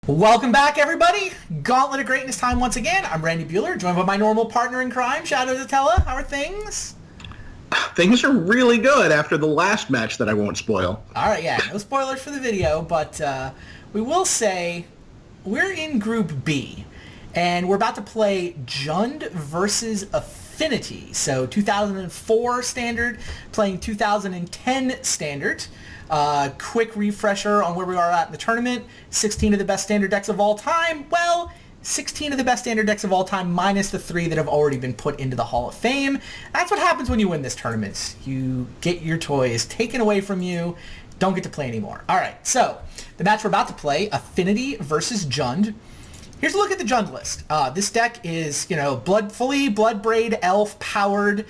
Welcome back, everybody. Gauntlet of Greatness time once again. I'm Randy Buehler, joined by my normal partner in crime, Shadow Zatella. How are things? Things are really good after the last match that I won't spoil. All right, yeah, no spoilers for the video, but we will say we're in Group B, and we're about to play Jund versus Affinity. So 2004 standard playing 2010 standard. Quick refresher on where we are at in the tournament. 16 of the best standard decks of all time. Well, 16 of the best standard decks of all time minus the 3 that have already been put into the Hall of Fame. That's what happens when you win this tournament. You get your toys taken away from you. Don't get to play anymore. All right, so the match we're about to play, Affinity versus Jund. Here's a look at the Jund list. This deck is, fully Bloodbraid Elf powered.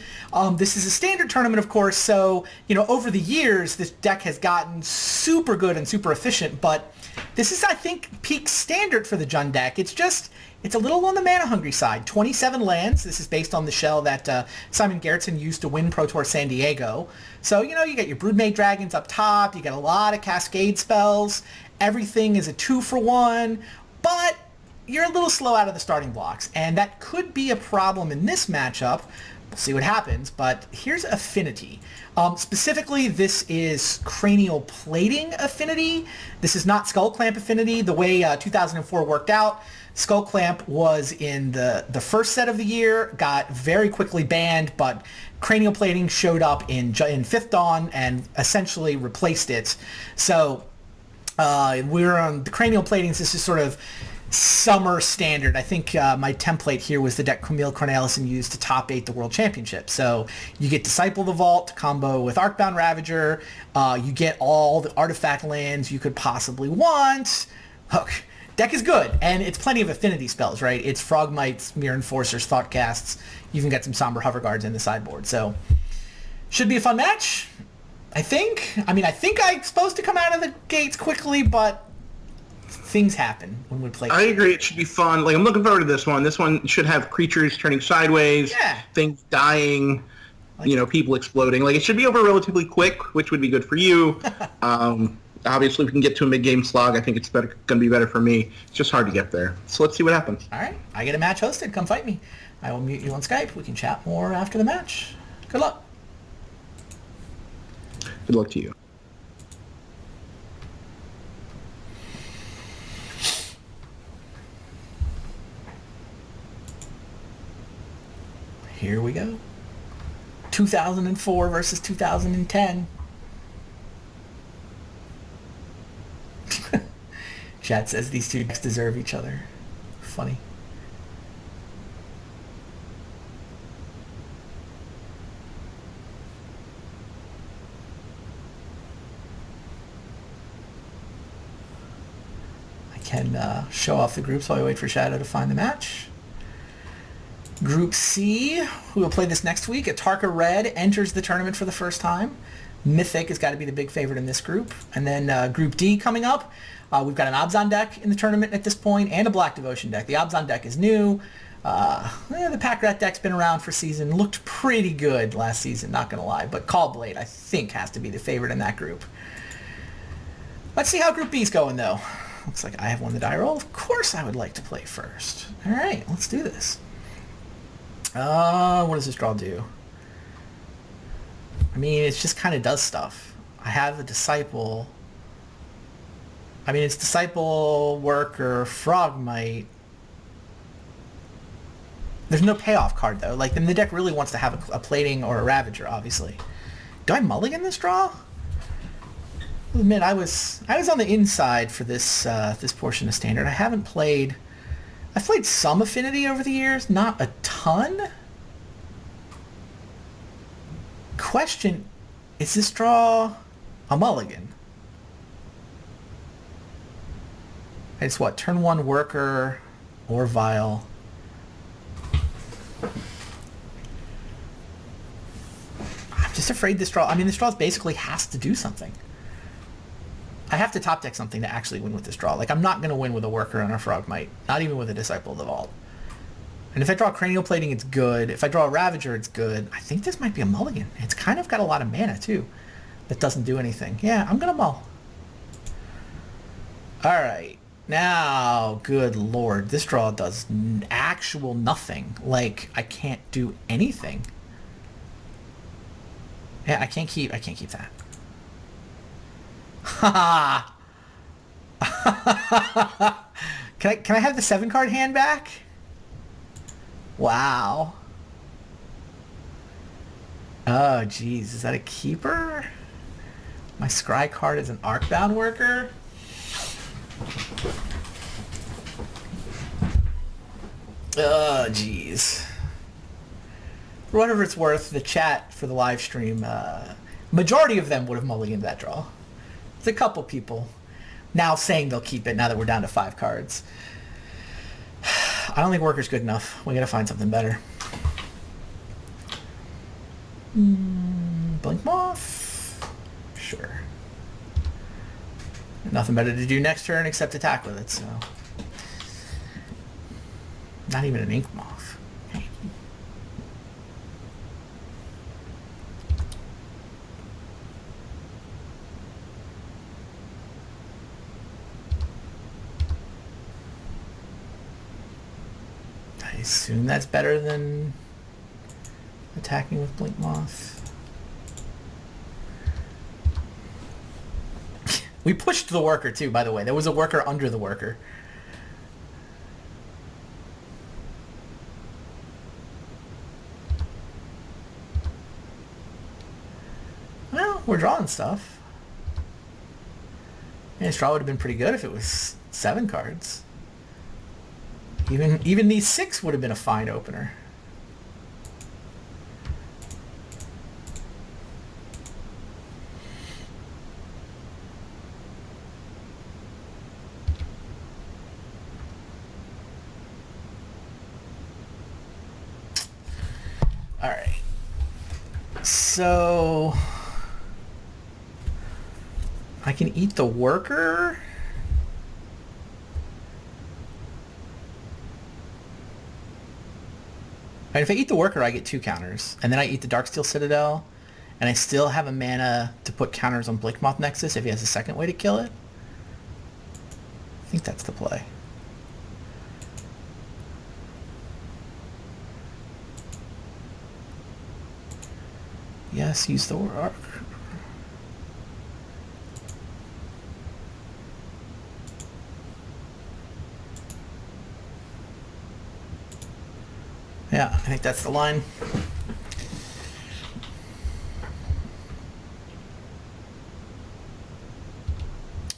This is a standard tournament, of course, so, over the years, this deck has gotten super good and super efficient, but this is, I think, peak standard for the Jund deck. It's a little on the mana-hungry side. 27 lands. This is based on the shell that Simon Gerritsen used to win Pro Tour San Diego. So, you get your Broodmate Dragons up top. You get a lot of Cascade spells. Everything is a 2-for-1, but you're a little slow out of the starting blocks, and that could be a problem in this matchup. We'll see what happens, but here's Affinity. Specifically, this is Cranial Plating Affinity. This is not Skull Clamp Affinity. The way 2004 worked out, Skull Clamp was in the first set of the year, got very quickly banned, but Cranial Plating showed up in 5th Dawn and essentially replaced it. So we're on the Cranial Platings. This is sort of summer standard. I think my template here was the deck Camille Cornelissen used to top 8 the World Championship. So you get Disciple the Vault to combo with Arcbound Ravager. You get all the artifact lands you could possibly want. Look, deck is good, and it's plenty of affinity spells, right? It's Frogmites, Mirror Enforcers, Thoughtcasts. You even get some Somber Hoverguards in the sideboard. So should be a fun match, I think. I think I'm supposed to come out of the gates quickly, but things happen when we play. I agree. It should be fun. I'm looking forward to this one. This one should have creatures turning sideways, things dying, people exploding. It should be over relatively quick, which would be good for you. Obviously, if we can get to a mid-game slog, I think it's going to be better for me. It's just hard to get there. So let's see what happens. All right. I get a match hosted. Come fight me. I will mute you on Skype. We can chat more after the match. Good luck. Good luck to you. Here we go. 2004 versus 2010. Chat says these two decks deserve each other. Funny. I can show off the groups while we wait for Shadow to find the match. Group C, who will play this next week, Atarka Red enters the tournament for the first time. Mythic has got to be the big favorite in this group. And then Group D coming up. We've got an Abzan deck in the tournament at this point and a Black Devotion deck. The Abzan deck is new. The Pack Rat deck's been around for season. Looked pretty good last season, not going to lie. But Callblade, I think, has to be the favorite in that group. Let's see how Group B's going, though. Looks like I have won the die roll. Of course I would like to play first. All right, let's do this. What does this draw do? It just kind of does stuff. I have a Disciple. It's Disciple, Worker, Frogmite. There's no payoff card, though. Then the deck really wants to have a Plating or a Ravager, obviously. Do I mulligan this draw? I'll admit, I was on the inside for this this portion of Standard. I've played some Affinity over the years, not a ton. Question, is this draw a mulligan? It's what, turn 1 Worker or Vial. I'm just afraid this draw, this draw basically has to do something. I have to top deck something to actually win with this draw. I'm not going to win with a Worker and a Frogmite. Not even with a Disciple of the Vault. And if I draw Cranial Plating, it's good. If I draw a Ravager, it's good. I think this might be a mulligan. It's kind of got a lot of mana, too. That doesn't do anything. Yeah, I'm going to mull. All right. Now, good lord, this draw does actual nothing. Like, I can't do anything. Yeah, I can't keep that. Ha ha! Can I have the 7 card hand back? Wow. Oh, jeez. Is that a keeper? My scry card is an Arcbound worker? Oh, jeez. For whatever it's worth, the chat for the live stream, majority of them would have mulliganed that draw. There's a couple people now saying they'll keep it now that we're down to 5 cards. I don't think worker's good enough. We gotta find something better. Blink Moth? Sure. Nothing better to do next turn except attack with it, so... Not even an Ink Moth. I assume that's better than attacking with Blink Moth. We pushed the worker too, by the way. There was a worker under the worker. Well, we're drawing stuff. Yeah, this draw would have been pretty good if it was 7 cards. Even these 6 would have been a fine opener. All right. So I can eat the worker. And if I eat the worker, I get 2 counters. And then I eat the Darksteel Citadel, and I still have a mana to put counters on Blinkmoth Nexus if he has a second way to kill it. I think that's the play. Yes, use the work. Yeah, I think that's the line.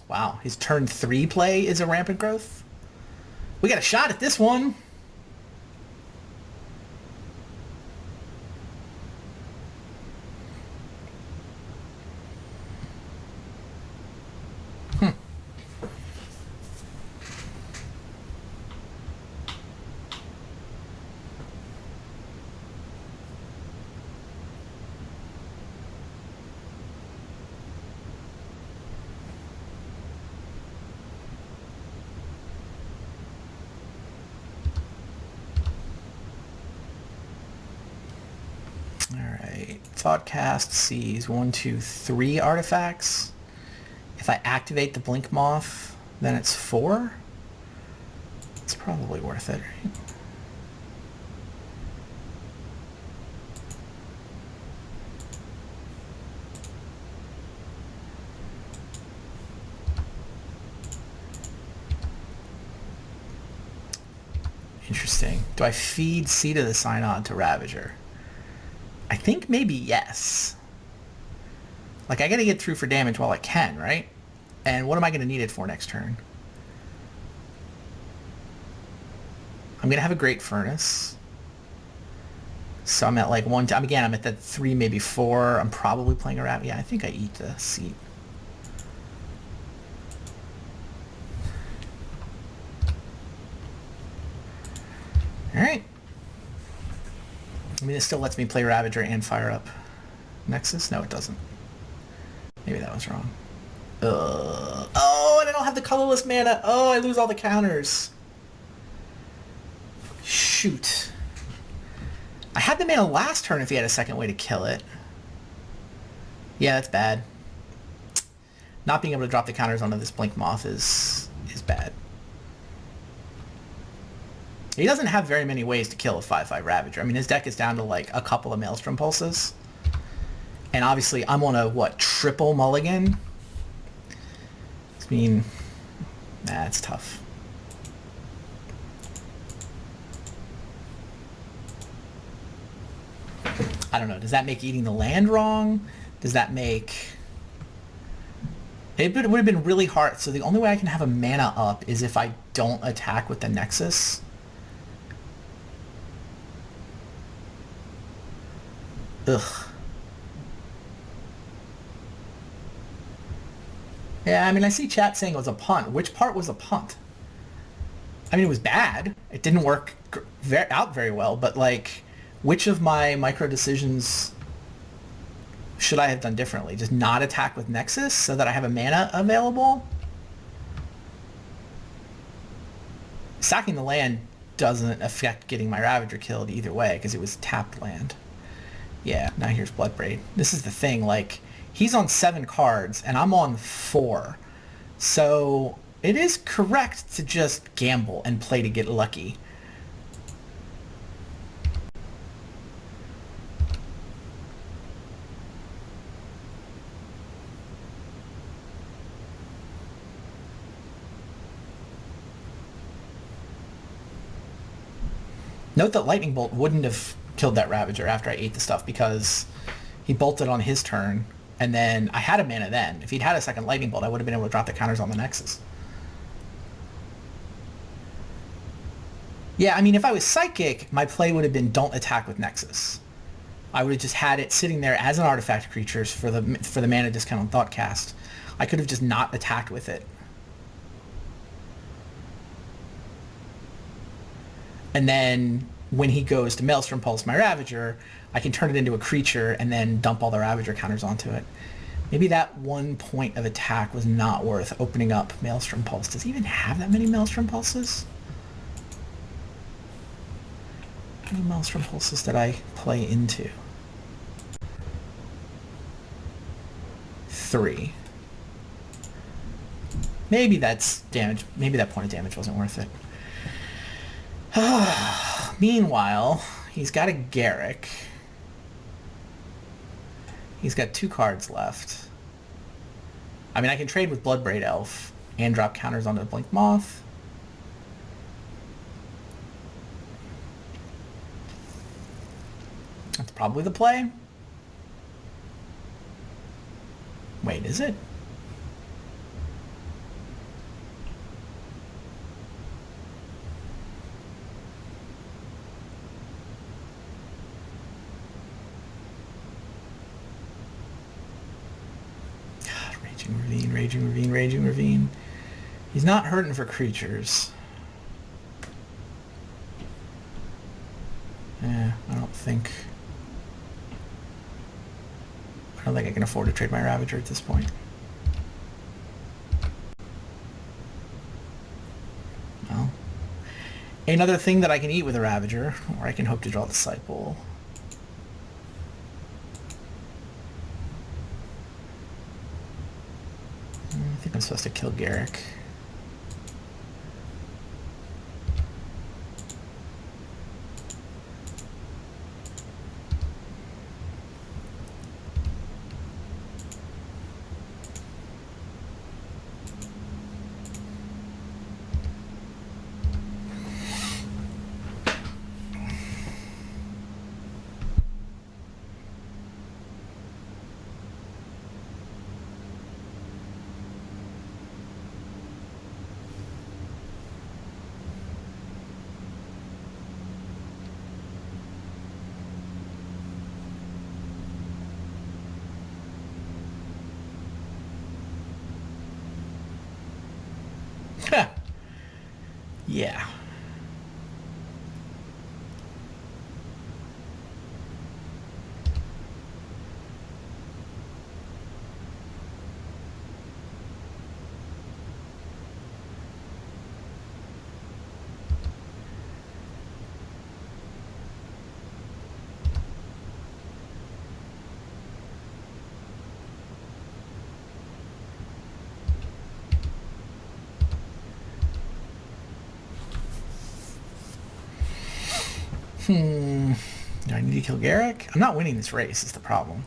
Wow, his turn 3 play is a Rampant Growth? We got a shot at this one. Thoughtcast sees 1, 2, 3 artifacts. If I activate the Blink Moth, then it's 4. It's probably worth it, right? Interesting. Do I feed Seed of the Synod to Ravager? I think maybe yes. Like, I gotta get through for damage while I can, right? And what am I gonna need it for next turn? I'm gonna have a Great Furnace. So I'm at like 1, again, I'm at that 3, maybe 4. I'm probably playing around. Yeah, I think I eat the Seed. Alright. I mean, it still lets me play Ravager and fire up Nexus? No, it doesn't. Maybe that was wrong. Oh, and I don't have the colorless mana. Oh, I lose all the counters. Shoot. I had the mana last turn if he had a second way to kill it. Yeah, that's bad. Not being able to drop the counters onto this Blink Moth is bad. He doesn't have very many ways to kill a 5/5 Ravager. I mean, his deck is down to like a couple of Maelstrom Pulses. And obviously, I'm on a, what, triple mulligan? I mean, it's tough. I don't know. Does that make eating the land wrong? Does that make... It would have been really hard. So the only way I can have a mana up is if I don't attack with the Nexus. Ugh. Yeah, I mean, I see chat saying it was a punt. Which part was a punt? I mean, it was bad. It didn't work out very well, but, like, which of my micro decisions should I have done differently? Just not attack with Nexus so that I have a mana available? Sacking the land doesn't affect getting my Ravager killed either way because it was tapped land. Yeah, now here's Bloodbraid. This is the thing, like, he's on 7 cards and I'm on 4. So it is correct to just gamble and play to get lucky. Note that Lightning Bolt wouldn't have killed that Ravager after I ate the stuff because he bolted on his turn, and then I had a mana then. If he'd had a second Lightning Bolt, I would have been able to drop the counters on the Nexus. Yeah, I mean, if I was Psychic, my play would have been don't attack with Nexus. I would have just had it sitting there as an artifact creatures for the mana discount on Thoughtcast. I could have just not attacked with it. And then when he goes to Maelstrom Pulse my Ravager, I can turn it into a creature and then dump all the Ravager counters onto it. Maybe that 1 point of attack was not worth opening up Maelstrom Pulse. Does he even have that many Maelstrom Pulses? How many Maelstrom Pulses did I play into? 3. Maybe that's damage. Maybe that point of damage wasn't worth it. Meanwhile, he's got a Garruk. He's got 2 cards left. I mean, I can trade with Bloodbraid Elf and drop counters onto Blink Moth. That's probably the play. Wait, is it? Raging Ravine. He's not hurting for creatures. I don't think I can afford to trade my Ravager at this point. Well, another thing that I can eat with a Ravager, or I can hope to draw the Disciple. I think I'm supposed to kill Garruk. Yeah. Do I need to kill Garrick? I'm not winning this race is the problem.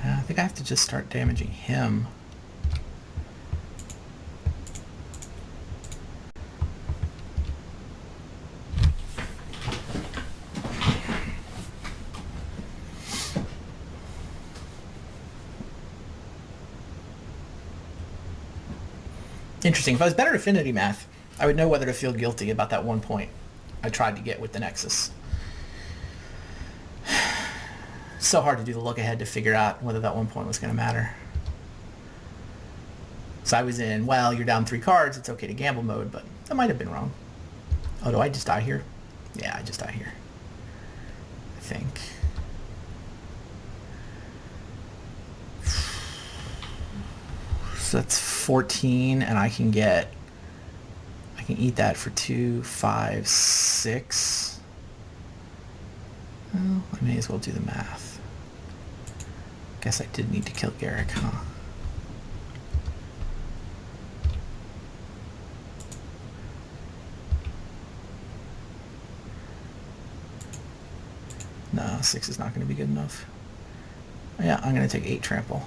I think I have to just start damaging him. Interesting. If I was better at Affinity math, I would know whether to feel guilty about that 1 point I tried to get with the Nexus. So hard to do the look ahead to figure out whether that 1 point was going to matter. So I was in, well, you're down 3 cards, it's okay to gamble mode, but that might have been wrong. Oh, do I just die here? Yeah, I just die here. I think. So that's 14, and I can eat that for 2, 5, 6. Well, I may as well do the math. Guess I did need to kill Garrick, huh? No, 6 is not going to be good enough. Yeah, I'm going to take 8 trample.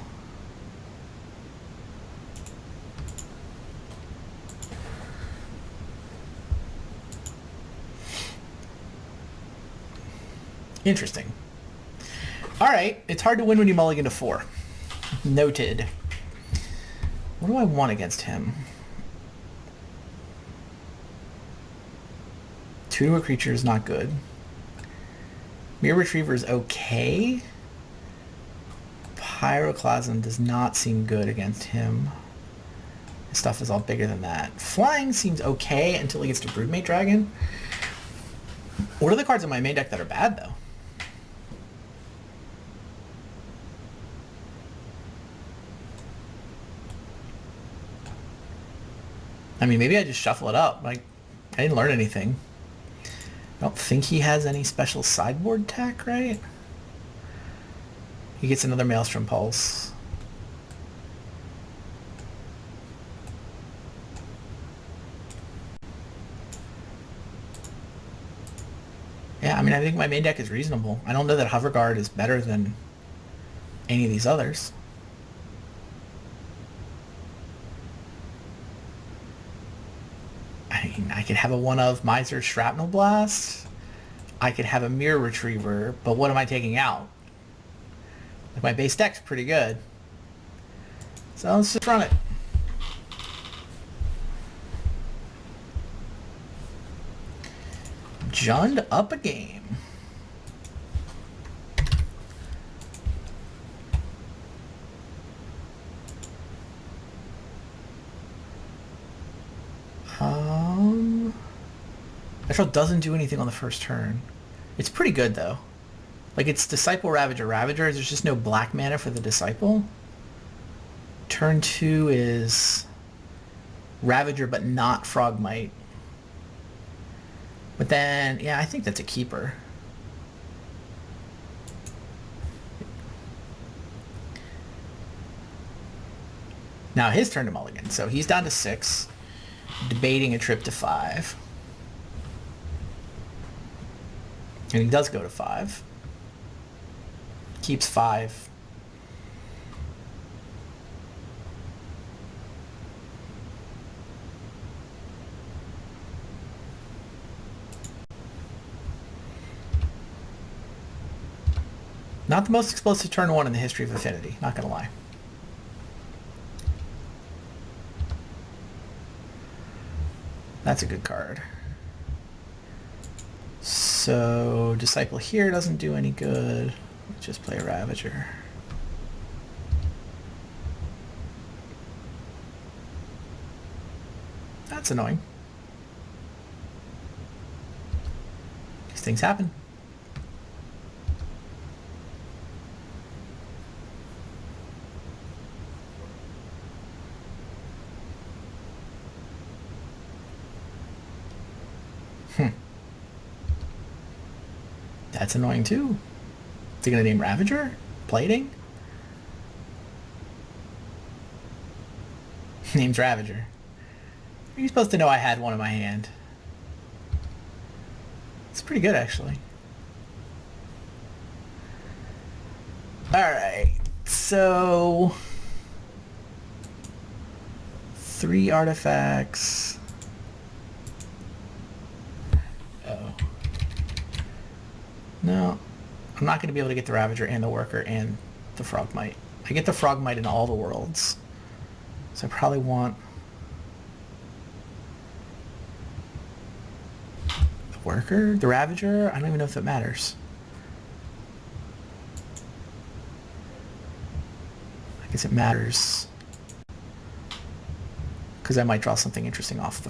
Interesting. All right, it's hard to win when you mulligan to 4. Noted. What do I want against him? 2 to a creature is not good. Mirror Retriever is okay. Pyroclasm does not seem good against him. His stuff is all bigger than that. Flying seems okay until he gets to Broodmate Dragon. What are the cards in my main deck that are bad, though? I mean, maybe I just shuffle it up. Like, I didn't learn anything. I don't think he has any special sideboard tech, right? He gets another Maelstrom Pulse. Yeah, I mean, I think my main deck is reasonable. I don't know that Hoverguard is better than any of these others. I mean, I could have a one of Miser Shrapnel Blast. I could have a Mirror Retriever, but what am I taking out? Like, my base deck's pretty good. So let's just run it. Jund up a game. Metro doesn't do anything on the first turn. It's pretty good though. Like, it's Disciple Ravager Ravager. There's just no black mana for the Disciple. Turn 2 is Ravager but not Frogmite. But then, yeah, I think that's a keeper. Now his turn to mulligan. So he's down to 6. Debating a trip to 5. And he does go to 5. Keeps 5. Not the most explosive turn 1 in the history of Affinity, not gonna lie. That's a good card. So Disciple here doesn't do any good. Let's just play a Ravager. That's annoying. These things happen. That's annoying too. Is he gonna name Ravager? Plating? Name's Ravager. You're supposed to know I had one in my hand. It's pretty good, actually. Alright, so... 3 artifacts. Oh. No. I'm not going to be able to get the Ravager and the Worker and the Frogmite. I get the Frogmite in all the worlds. So I probably want... the Worker? The Ravager? I don't even know if it matters. I guess it matters. Because I might draw something interesting off the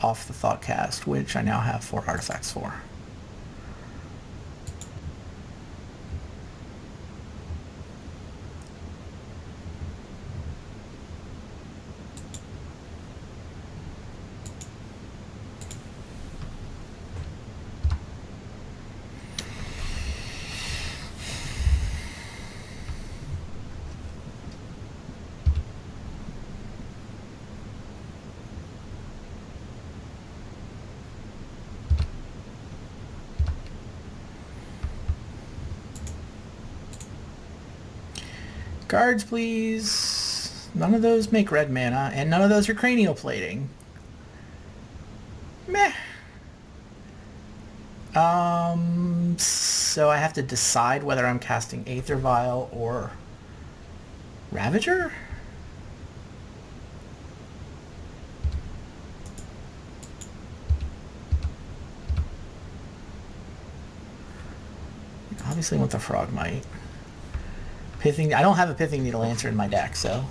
Thoughtcast, which I now have 4 artifacts for. Cards, please. None of those make red mana, and none of those are cranial plating. Meh. So I have to decide whether I'm casting Aether Vial or Ravager? Obviously I want the Frogmite. Pithing, I don't have a Pithing Needle Lancer in my deck, so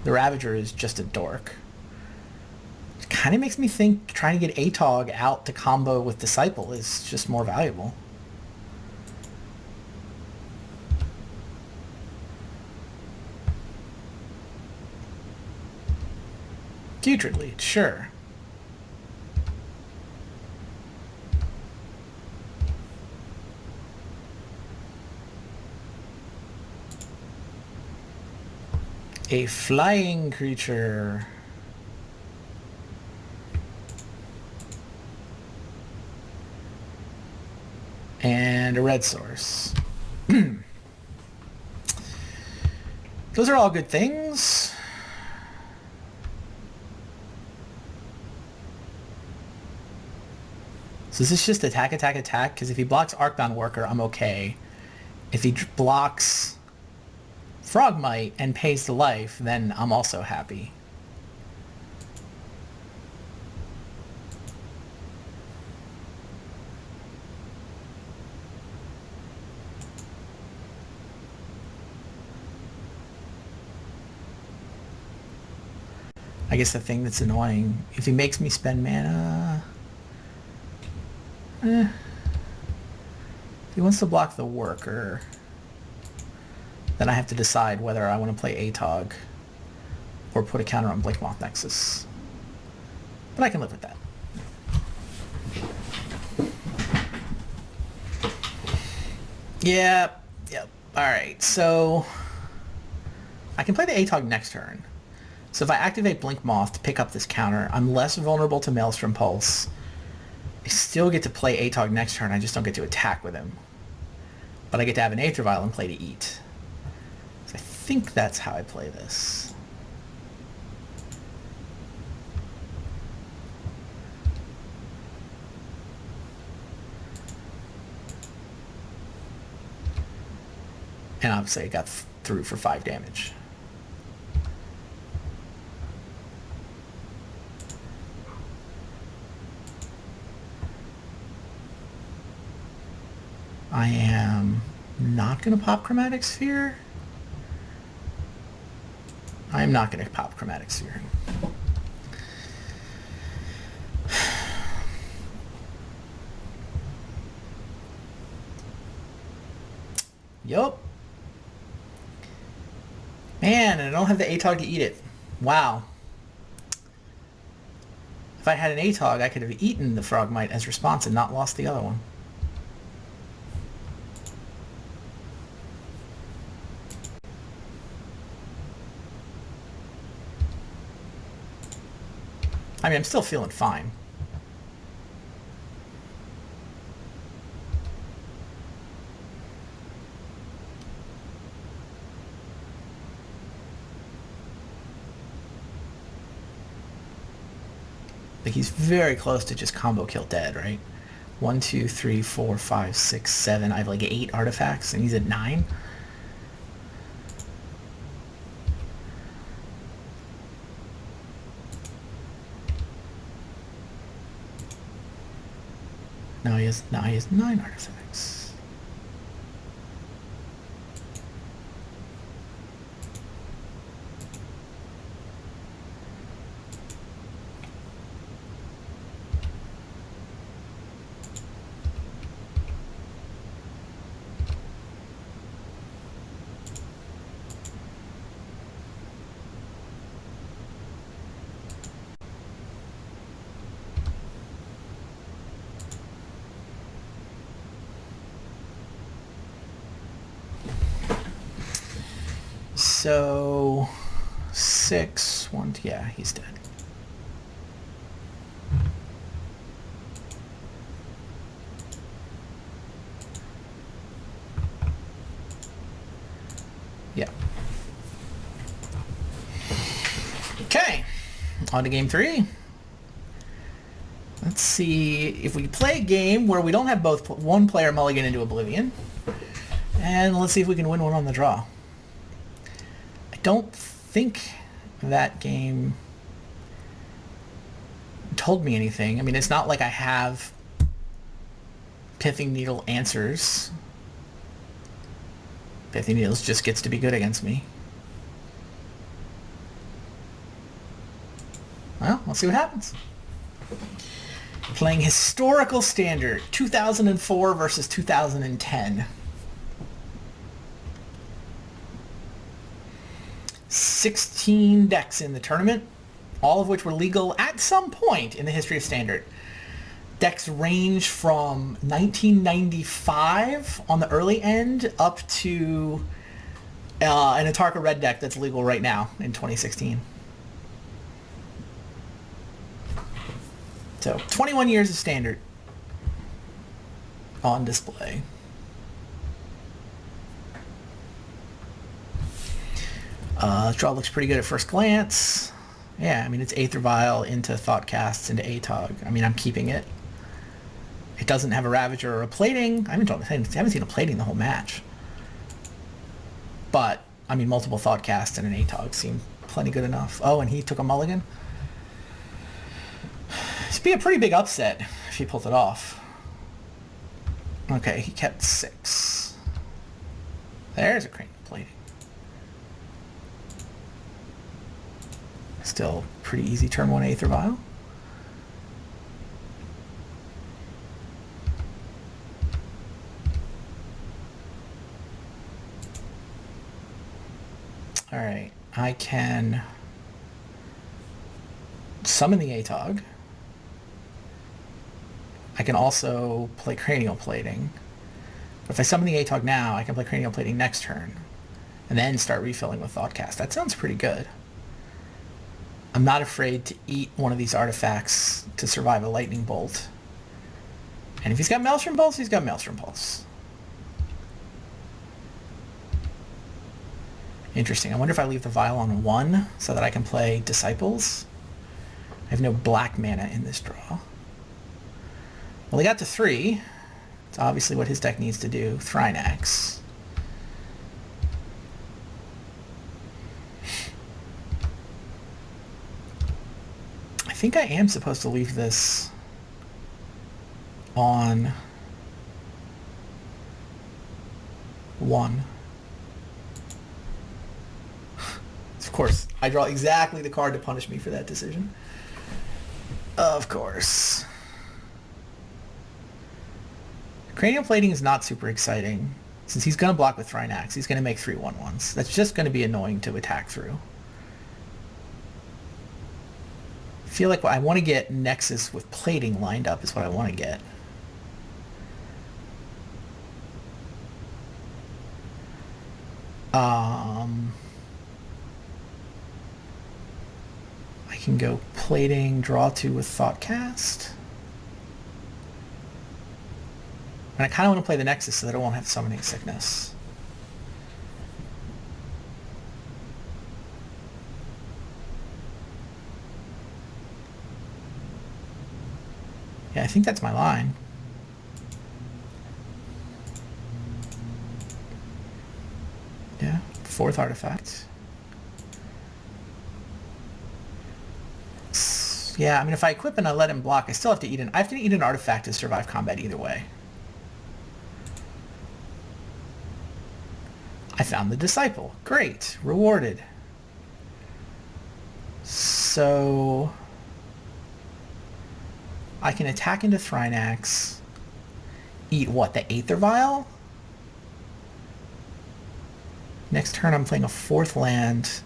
the Ravager is just a dork. It kind of makes me think trying to get Atog out to combo with Disciple is just more valuable. Putrid Lead, sure. A flying creature. And a red source. Those are all good things. So is this just attack, attack, attack? Because if he blocks Arcbound Worker, I'm okay. If he blocks Frogmite and pays the life, then I'm also happy. I guess the thing that's annoying, if he makes me spend mana... If he wants to block the Worker, then I have to decide whether I want to play Atog or put a counter on Blinkmoth Nexus. But I can live with that. Yep. Alright, so I can play the Atog next turn. So if I activate Blinkmoth to pick up this counter, I'm less vulnerable to Maelstrom Pulse. I still get to play Atog next turn, I just don't get to attack with him. But I get to have an Aether Vial in play to eat. So I think that's how I play this. And obviously I got through for 5 damage. I am not going to pop Chromatic Sphere. I am not going to pop Chromatic Sphere. Yup. Man, and I don't have the Atog to eat it. Wow. If I had an Atog, I could have eaten the Frogmite as response and not lost the other one. I mean, I'm still feeling fine. Like, he's very close to just combo kill dead, right? 1, 2, 3, 4, 5, 6, 7. I have like 8 artifacts, and he's at 9. Now he has 9 artifacts. So 6, 1, yeah, he's dead. Yeah. Okay, on to game 3. Let's see if we play a game where we don't have both one player mulligan into Oblivion. And let's see if we can win one on the draw. I don't think that game told me anything. I mean, it's not like I have Pithing Needle answers. Pithing Needles just gets to be good against me. Well, let's see what happens. Playing Historical Standard, 2004 versus 2010. 16 decks in the tournament, all of which were legal at some point in the history of Standard. Decks range from 1995 on the early end up to an Atarka Red deck that's legal right now in 2016. So 21 years of Standard on display. Draw looks pretty good at first glance. Yeah, I mean, it's Aether Vial into Thoughtcasts into Atog. I mean, I'm keeping it. It doesn't have a Ravager or a Plating. I haven't seen a Plating the whole match. But, I mean, multiple Thoughtcasts and an Atog seem plenty good enough. Oh, and he took a mulligan? It'd be a pretty big upset if he pulled it off. Okay, he kept 6. There's a Cranial Plating. Still pretty easy turn 1 Aether Vial. Alright, I can summon the Atog. I can also play Cranial Plating. But if I summon the Atog now, I can play Cranial Plating next turn. And then start refilling with Thoughtcast. That sounds pretty good. I'm not afraid to eat one of these artifacts to survive a Lightning Bolt. And if he's got Maelstrom Pulse, he's got Maelstrom Pulse. Interesting. I wonder if I leave the Vial on 1 so that I can play Disciples. I have no black mana in this draw. Well, he got to 3. It's obviously what his deck needs to do. Thrynax. I think I am supposed to leave this on 1. Of course, I draw exactly the card to punish me for that decision. Of course. Cranial Plating is not super exciting. Since he's going to block with Thrynax, he's going to make 3 1/1s. That's just going to be annoying to attack through. I feel like I want to get Nexus with Plating lined up is what I want to get. I can go plating, draw 2 with Thoughtcast. And I kind of want to play the Nexus so that I won't have Summoning Sickness. Yeah, I think that's my line. Yeah, 4th artifact. Yeah, I mean, if I equip and I let him block, I still have to eat I have to eat an artifact to survive combat either way. I found the Disciple. Great. Rewarded. So I can attack into Thrynax, eat what, the Aether Vial? Next turn I'm playing a 4th land,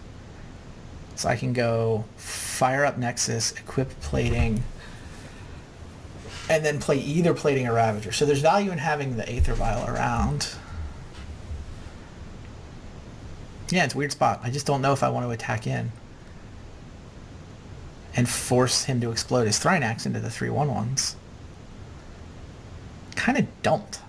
so I can go fire up Nexus, equip plating, and then play either plating or Ravager. So there's value in having the Aether Vial around. Yeah, it's a weird spot. I just don't know if I want to attack in and force him to explode his Thrynax into the 3/1/1s. Kind of don't.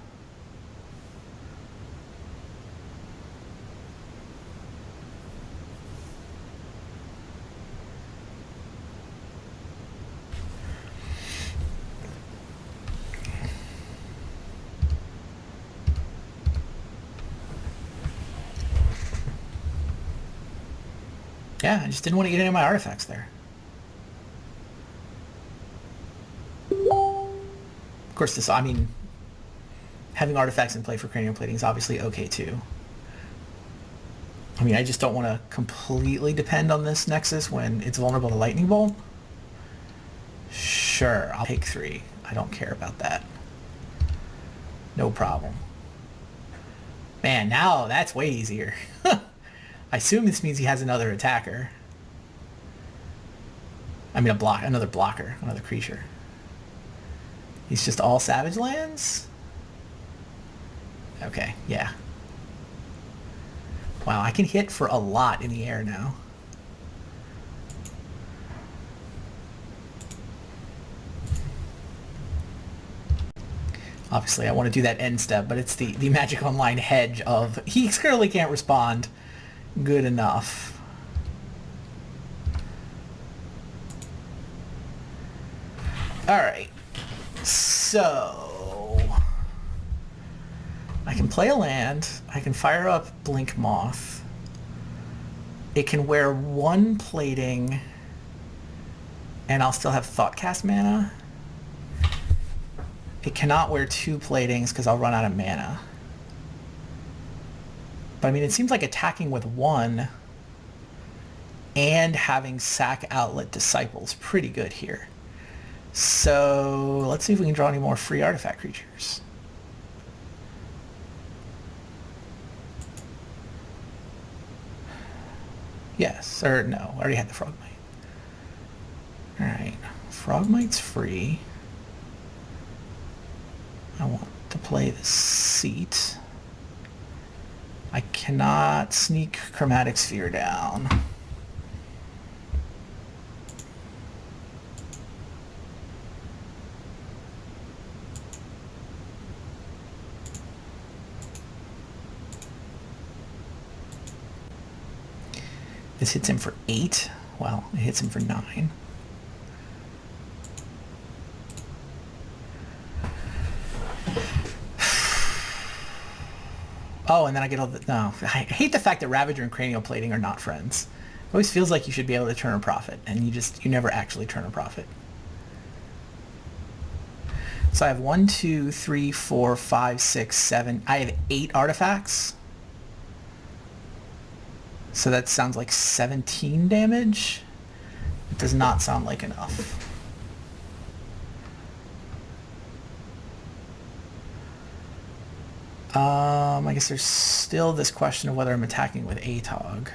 Yeah, I just didn't want to get any of my artifacts there. Of course, this, I mean, having artifacts in play for cranial plating is obviously okay too. I mean, I just don't want to completely depend on this Nexus when it's vulnerable to Lightning Bolt. Sure, I'll take 3. I don't care about that. No problem. Man, now that's way easier. I assume this means he has another attacker. I mean, another blocker, another creature. He's just all Savage Lands? Okay, yeah. Wow, I can hit for a lot in the air now. Obviously, I want to do that end step, but it's the Magic Online hedge of he clearly can't respond good enough. Alright. So I can play a land. I can fire up Blink Moth. It can wear 1 plating, and I'll still have Thoughtcast mana. It cannot wear 2 platings because I'll run out of mana. But I mean, it seems like attacking with 1 and having Sack Outlet Disciples pretty good here. So let's see if we can draw any more free artifact creatures. Yes, or no, I already had the Frogmite. Alright, Frogmite's free. I want to play the Seat. I cannot sneak Chromatic Sphere down. This hits him for 8. Well, it hits him for 9. Oh, and then I get all the... No. I hate the fact that Ravager and Cranial Plating are not friends. It always feels like you should be able to turn a profit, and you never actually turn a profit. So I have 1, 2, 3, 4, 5, 6, 7... I have 8 artifacts. So that sounds like 17 damage. It does not sound like enough. I guess there's still this question of whether I'm attacking with Atog.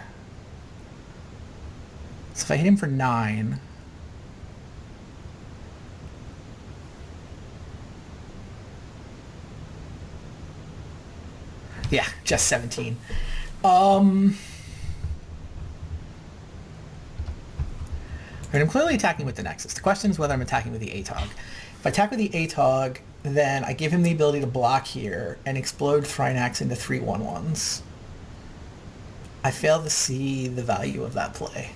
So if I hit him for 9... Yeah, just 17. And I'm clearly attacking with the Nexus. The question is whether I'm attacking with the ATOG. If I attack with the ATOG, then I give him the ability to block here and explode Thrinax into 3/1/1s. I fail to see the value of that play.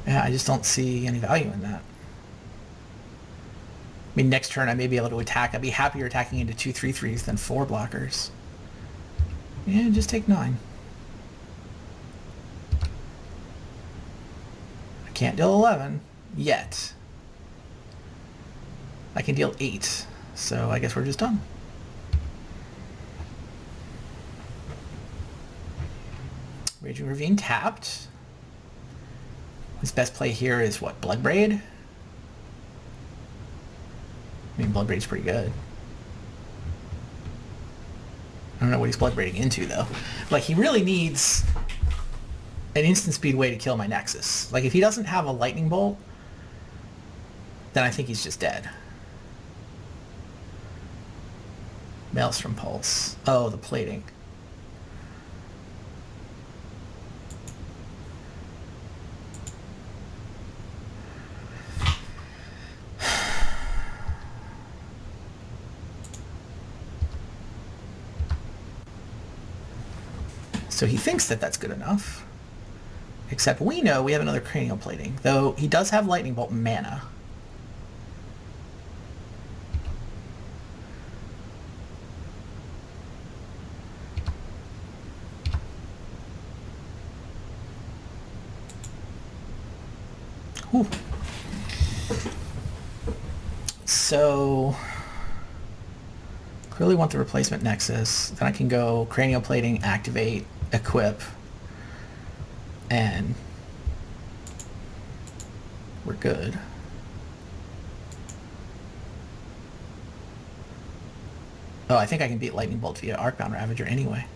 Yeah, I just don't see any value in that. I mean, next turn I may be able to attack. I'd be happier attacking into 2/3/3s than 4 blockers. Yeah, just take 9. I can't deal 11 yet. I can deal 8, so I guess we're just done. Raging Ravine tapped. His best play here is what, Bloodbraid? I mean, Bloodbraid's pretty good. I don't know what he's Bloodbraiding into, though. Like, he really needs an instant speed way to kill my Nexus. Like, if he doesn't have a Lightning Bolt, then I think he's just dead. Maelstrom Pulse. Oh, the plating. So he thinks that that's good enough. Except we know we have another cranial plating, though he does have Lightning Bolt mana. Whew. So clearly want the replacement Nexus. Then I can go cranial plating, activate, equip, and we're good. Oh, I think I can beat Lightning Bolt via Arcbound Ravager anyway.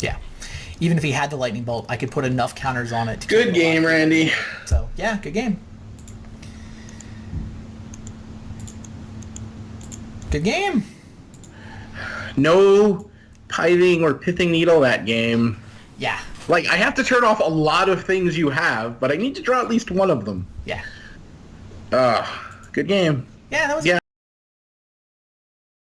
Yeah. Even if he had the Lightning Bolt, I could put enough counters on it to Good game, Randy. So, yeah, good game. Good game. No Tithing or Pithing Needle that game. Yeah. Like, I have to turn off a lot of things you have, but I need to draw at least one of them. Yeah. Good game. Yeah, that was